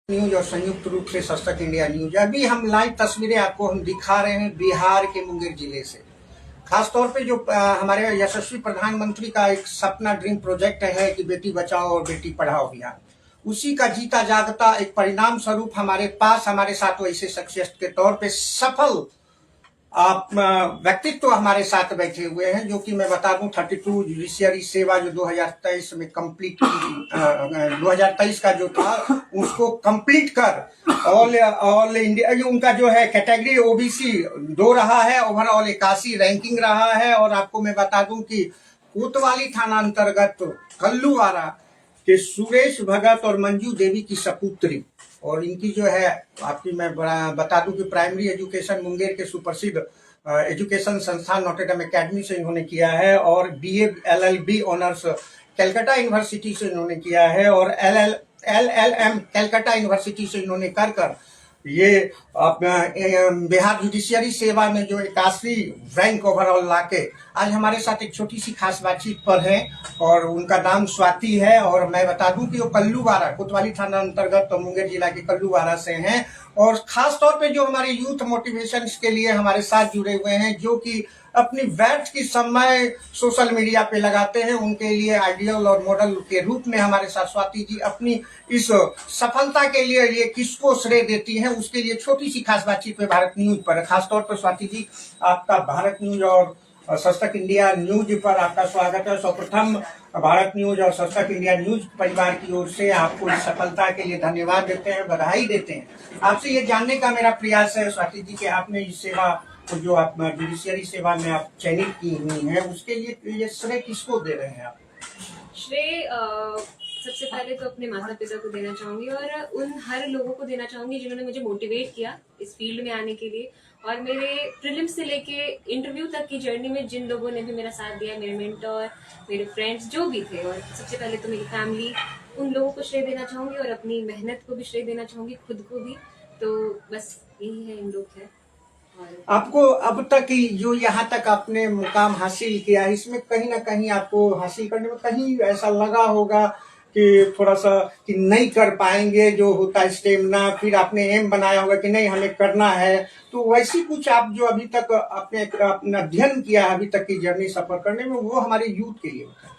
News और संयुक्त रूप से सशक्त इंडिया न्यूज। अभी हम लाइव तस्वीरें आपको हम दिखा रहे हैं बिहार के मुंगेर जिले से। खासतौर पे जो हमारे यशस्वी प्रधानमंत्री का एक सपना ड्रीम प्रोजेक्ट है कि बेटी बचाओ और बेटी पढ़ाओ अभियान, उसी का जीता जागता एक परिणाम स्वरूप हमारे साथ वैसे शख्सियत के तौर पे सफल आप व्यक्तित्व हमारे साथ बैठे हुए हैं, जो कि मैं बता दूं 32 जुडिशियरी सेवा जो 2023 में कंप्लीट 2023 का जो था उसको कंप्लीट कर ऑल इंडिया उनका जो है कैटेगरी ओबीसी 2 रहा है, ओवरऑल 81 रैंकिंग रहा है। और आपको मैं बता दूं कि कोतवाली थाना अंतर्गत कल्लूवारा के सुरेश भगत और मंजू देवी की सपुत्री, और इनकी जो है आपकी मैं बता दूं कि प्राइमरी एजुकेशन मुंगेर के सुप्रसिद्ध एजुकेशन संस्थान नॉटर डेम एकेडमी से इन्होंने किया है, और BA LLB honours Calcutta university से इन्होंने किया है, और LLM कलकत्ता यूनिवर्सिटी से इन्होंने कर ये बिहार जुडिशियरी सेवा में जो 81 रैंक ओवरऑल लाके आज हमारे साथ एक छोटी सी खास बातचीत पर है, और उनका नाम स्वाति है। और मैं बता दूं कि वो कल्लूवारा कोतवाली थाना अंतर्गत तो मुंगेर जिला के कल्लूवारा से हैं, और खास तौर पे जो हमारे यूथ मोटिवेशन के लिए हमारे साथ जुड़े हुए हैं, जो कि अपनी बैठ की समय सोशल मीडिया पे लगाते हैं, उनके लिए आइडियल और मॉडल के रूप में हमारे साथ स्वाति जी अपनी इस सफलता के लिए ये किसको श्रेय देती हैं, उसके लिए छोटी सी खास बातचीत पे भारत न्यूज पर। खासतौर पर स्वाति जी, आपका भारत न्यूज और सशक्त इंडिया न्यूज पर आपका स्वागत है। सर्वप्रथम भारत न्यूज और सशक्त इंडिया न्यूज परिवार की ओर से आपको इस सफलता के लिए धन्यवाद देते हैं, बधाई देते हैं। आपसे ये जानने का मेरा प्रयास है स्वाति जी कि आपने इस सेवा तो जो आप जुडिशियरी सेवा में आप चयनित की हुई है, उसके लिए ये श्रेय किसको दे रहे हैं आप? श्रेय सबसे पहले तो अपने माता पिता को देना चाहूंगी, और उन हर लोगों को देना चाहूंगी जिन्होंने मुझे मोटिवेट किया इस फील्ड में आने के लिए, और मेरे प्रीलिम्स से लेके इंटरव्यू तक की जर्नी में जिन लोगों ने भी मेरा साथ दिया, मेरे मेंटर, मेरे फ्रेंड्स जो भी थे, और सबसे पहले तो मेरी फैमिली, उन लोगों को श्रेय देना चाहूंगी, और अपनी मेहनत को भी श्रेय देना चाहूंगी, खुद को भी। तो बस यही है, इन लोग है। आपको अब तक जो यहाँ तक आपने मुकाम हासिल किया, इसमें कहीं ना कहीं आपको हासिल करने में कहीं ऐसा लगा होगा कि थोड़ा सा कि नहीं कर पाएंगे, जो होता है स्टेमिना, फिर आपने एम बनाया होगा कि नहीं हमें करना है, तो वैसी कुछ आप जो अभी तक आपने अपना अध्ययन किया अभी तक की जर्नी सफर करने में, वो हमारे यूथ के लिए बताएं।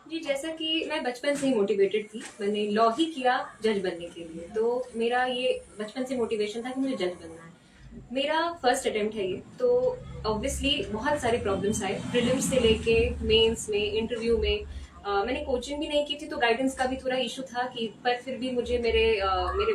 जी, जैसा कि मैं बचपन से ही मोटिवेटेड थी, मैंने लॉ ही किया जज बनने के लिए, तो मेरा ये बचपन से मोटिवेशन था कि मुझे जज बनना है। मेरा फर्स्ट अटेम्प्ट है ये, तो ऑब्वियसली बहुत सारे प्रॉब्लम्स आए, प्रीलिम्स से लेके मेंस में, इंटरव्यू में। मैंने कोचिंग भी नहीं की थी, तो गाइडेंस का भी थोड़ा इशू था कि, पर फिर भी मुझे मेरे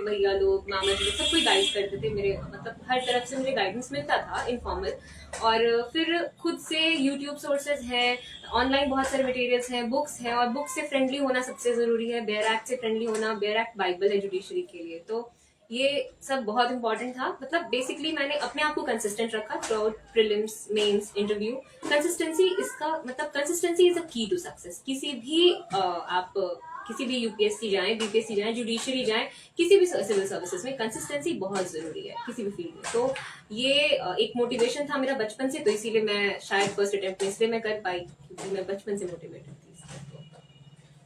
भैया लोग, मामा जी, सब कोई गाइड करते थे, मेरे मतलब हर तरफ से मुझे गाइडेंस मिलता था इनफॉर्मल। और फिर खुद से यूट्यूब सोर्सेज हैं, ऑनलाइन बहुत सारे मटेरियल्स हैं, बुक्स हैं, और बुक से फ्रेंडली होना सबसे जरूरी है। बेयर एक्ट से फ्रेंडली होना, बेयर एक्ट बाइबल है जुडिशरी के लिए, तो ये सब बहुत इंपॉर्टेंट था। मतलब बेसिकली मैंने अपने आप को कंसिस्टेंट रखा throughout prelims, mains, interview. Consistency इसका मतलब कंसिस्टेंसी इज अ की टू सक्सेस। किसी भी आप किसी भी यूपीएससी जाएं, बीपीएससी जाएं, जुडिशरी जाएं, किसी भी सिविल सर्विसेज में कंसिस्टेंसी बहुत जरूरी है, किसी भी फील्ड में। तो ये एक मोटिवेशन था मेरा बचपन से, तो इसीलिए मैं शायद फर्स्ट अटेम्प्ट में इसलिए मैं कर पाई क्योंकि मैं बचपन से मोटिवेटेड थी।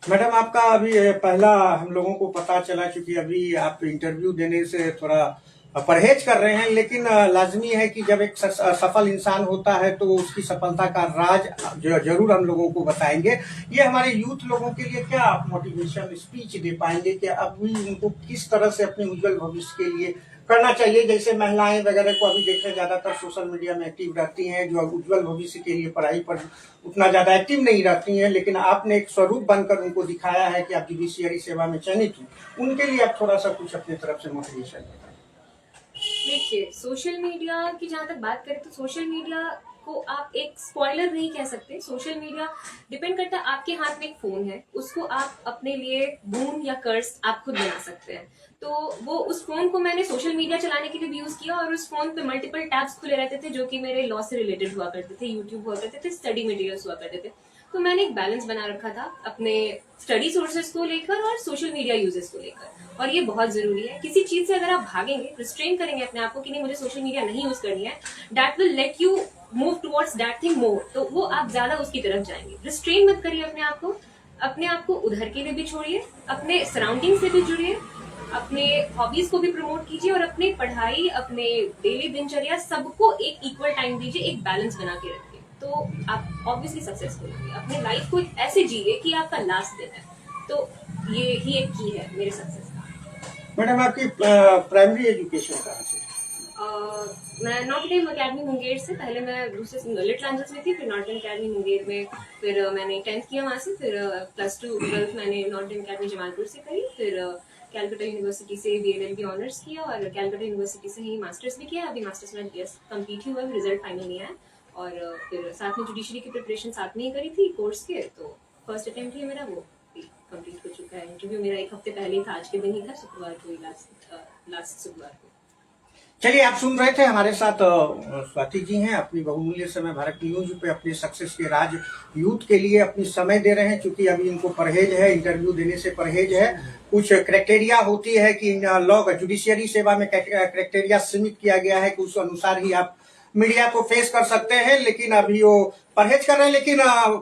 मैडम, आपका अभी पहला हम लोगों को पता चला, क्योंकि अभी आप इंटरव्यू देने से थोड़ा परहेज कर रहे हैं, लेकिन लाजमी है कि जब एक सफल इंसान होता है तो उसकी सफलता का राज जरूर हम लोगों को बताएंगे। ये हमारे यूथ लोगों के लिए क्या आप मोटिवेशन स्पीच दे पाएंगे कि अभी उनको किस तरह से अपने उज्जवल भविष्य के लिए करना चाहिए? जैसे महिलाएं वगैरह को अभी देखें ज्यादातर सोशल मीडिया में एक्टिव रहती हैं, जो उज्जवल भविष्य के लिए पढ़ाई पर उतना ज्यादा एक्टिव नहीं रहती हैं, लेकिन आपने एक स्वरूप बनकर उनको दिखाया है कि आप जुडिशियरी सेवा में चयनित हो, उनके लिए आप थोड़ा सा कुछ अपनी तरफ से मोटिवेशन बताएं। देखिए, सोशल मीडिया की जहां तक बात करें तो सोशल मीडिया को आप एक स्पॉइलर नहीं कह सकते। सोशल मीडिया डिपेंड करता है, आपके हाथ में एक फोन है, उसको आप अपने लिए बून या कर्स आप खुद बना सकते हैं। तो वो उस फोन को मैंने सोशल मीडिया चलाने के लिए भी यूज किया, और उस फोन पे मल्टीपल टैब्स खुले रहते थे जो कि मेरे लॉ से रिलेटेड हुआ करते थे, यूट्यूब हुआ करते थे, स्टडी मटेरियल्स हुआ करते थे। तो मैंने एक बैलेंस बना रखा था अपने स्टडी सोर्सेज को लेकर और सोशल मीडिया यूजेस को लेकर, और ये बहुत जरूरी है। किसी चीज से अगर आप भागेंगे, रिस्ट्रेन करेंगे अपने आप को कि नहीं मुझे सोशल मीडिया नहीं यूज करनी है, that will let you move towards that thing more, तो वो आप ज्यादा उसकी तरफ जाएंगे। रिस्ट्रेन मत करिए अपने आप को उधर के लिए भी छोड़िए, अपने सराउंडिंग से भी जुड़िए, अपने हॉबीज को भी प्रमोट कीजिए और अपने पढ़ाई, अपने डेली दिनचर्या सबको एक इक्वल टाइम दीजिए, एक बैलेंस बना के रखिए, तो आप ऑब्वियसली सक्सेसफुल होंगे। अपने लाइफ को ऐसे जिए कि आपका लास्ट दिन है, तो ये ही एक की है मेरे सक्सेस का। मैडम आपकी प्राइमरी एजुकेशन कहाँ से? मैं नॉर्थ डेम अकेडमी मुंगेर से, पहले मैं दूसरे लिटिल एंजल्स में थी, फिर नॉर्थ डेम अकेडमी मुंगेर में, फिर मैंने 10th किया वहाँ से, फिर +2 12th मैंने नॉर्थ डेम अकेडमी जमालपुर से करी, फिर कैलकाटा यूनिवर्सिटी से BLLB ऑनर्स किया और कैलकाटा यूनिवर्सिटी से ही मास्टर्स भी किया। अभी मास्टर्स में कंप्लीट ही हुआ, रिजल्ट फाइनल नहीं आया, और फिर साथ में जुडिशरी की प्रिपरेशन साथ में ही करी थी कोर्स के, तो फर्स्ट अटेम्प्ट ही मेरा वो कंप्लीट हो चुका है। इंटरव्यू मेरा 1 हफ्ते पहले ही था, आज के दिन ही था, शुक्रवार को ही, लास्ट शुक्रवार को। चलिए, आप सुन रहे थे, हमारे साथ स्वाति जी हैं, अपनी बहुमूल्य समय भारत न्यूज पे अपने सक्सेस के राज यूथ के लिए अपनी समय दे रहे हैं, क्योंकि अभी इनको परहेज है, इंटरव्यू देने से परहेज है। कुछ क्राइटेरिया होती है कि लॉ जुडिशियरी सेवा में क्राइटेरिया सीमित किया गया है कि उस अनुसार ही आप मीडिया को फेस कर सकते हैं, लेकिन अभी वो परहेज कर रहे हैं। लेकिन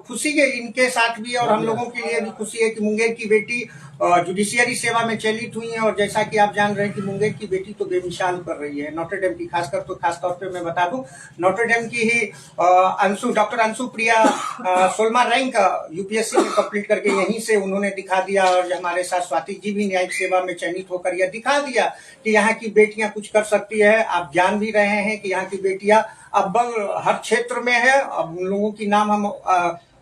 खुशी के इनके साथ भी और हम लोगों के लिए भी खुशी है कि मुंगेर की बेटी जुडिशियरी सेवा में चयनित हुई है, और जैसा कि आप जान रहे हैं कि मुंगेर की बेटी तो बेमिसाल कर रही है। नॉटर डेम की खास तौर पे मैं बता दूं, नॉटर डेम की ही डॉक्टर अंशु प्रिया 16वां रैंक UPSC में कंप्लीट करके यहीं से उन्होंने दिखा दिया, और हमारे साथ स्वाति जी भी न्यायिक सेवा में चयनित होकर यह दिखा दिया कि यहाँ की बेटियां कुछ कर सकती है। आप जान भी रहे हैं कि यहाँ की बेटियां अव्वल हर क्षेत्र में है। अब उन लोगों की नाम हम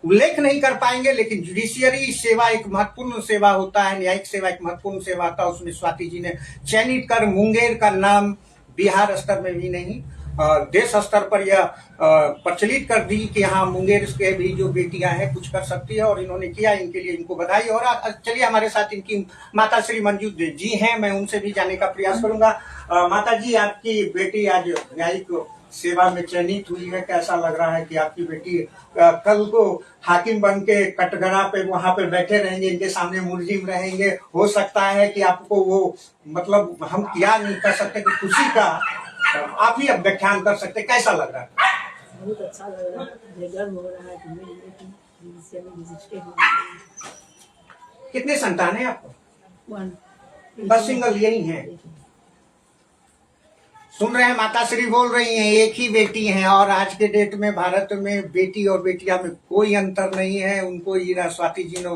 उल्लेख नहीं कर पाएंगे, लेकिन जुडिशियरी सेवा एक महत्वपूर्ण सेवा होता है, न्यायिक सेवा एक महत्वपूर्ण सेवा होता है। उसमें स्वाति जी ने चयनित कर मुंगेर का नाम बिहार स्तर में भी नहीं, देश स्तर पर यह प्रचलित कर दी कि यहाँ मुंगेर के भी जो बेटियां हैं कुछ कर सकती है, और इन्होंने किया। इनके लिए इनको बधाई। और चलिए, हमारे साथ इनकी माता श्री मंजू जी हैं, मैं उनसे भी जाने का प्रयास करूंगा। माता जी, आपकी बेटी आज न्यायिक सेवा में चयनित हुई है, कैसा लग रहा है कि आपकी बेटी कल को हाकिम बन के कटघरा पे वहां पे बैठे रहेंगे, इनके सामने मुलजिम रहेंगे? हो सकता है कि आपको वो, मतलब हम क्या नहीं कर सकते कि खुशी का आप ही अब व्याख्यान कर सकते, कैसा लग रहा है? बहुत अच्छा लग रहा है, गर्व हो रहा है कि मेरी बेटी जुडिशियल मजिस्ट्रेट हो गई। कितने संतान है आपको? 1 बस सिंगल यही है? सुन रहे हैं, माता श्री बोल रही हैं, एक ही बेटी है, और आज के डेट में भारत में बेटी और बेटियां में कोई अंतर नहीं है। उनको ये स्वाति जी ने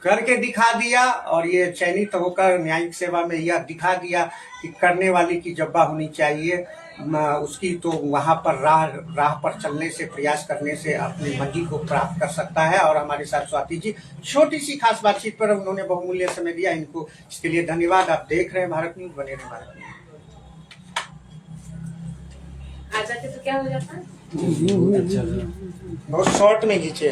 करके दिखा दिया, और ये चयनित होकर न्यायिक सेवा में यह दिखा दिया कि करने वाले की जब्बा होनी चाहिए, उसकी तो वहां पर राह पर चलने से, प्रयास करने से अपनी मंजिल को प्राप्त कर सकता है। और हमारे साथ स्वाति जी छोटी सी खास बातचीत पर उन्होंने बहुमूल्य समय दिया, इनको इसके लिए धन्यवाद। आप देख रहे हैं भारत न्यूज, बने रहे भारत न्यूज। आ जाते तो क्या हो जाता है? बहुत शॉर्ट में खींचे।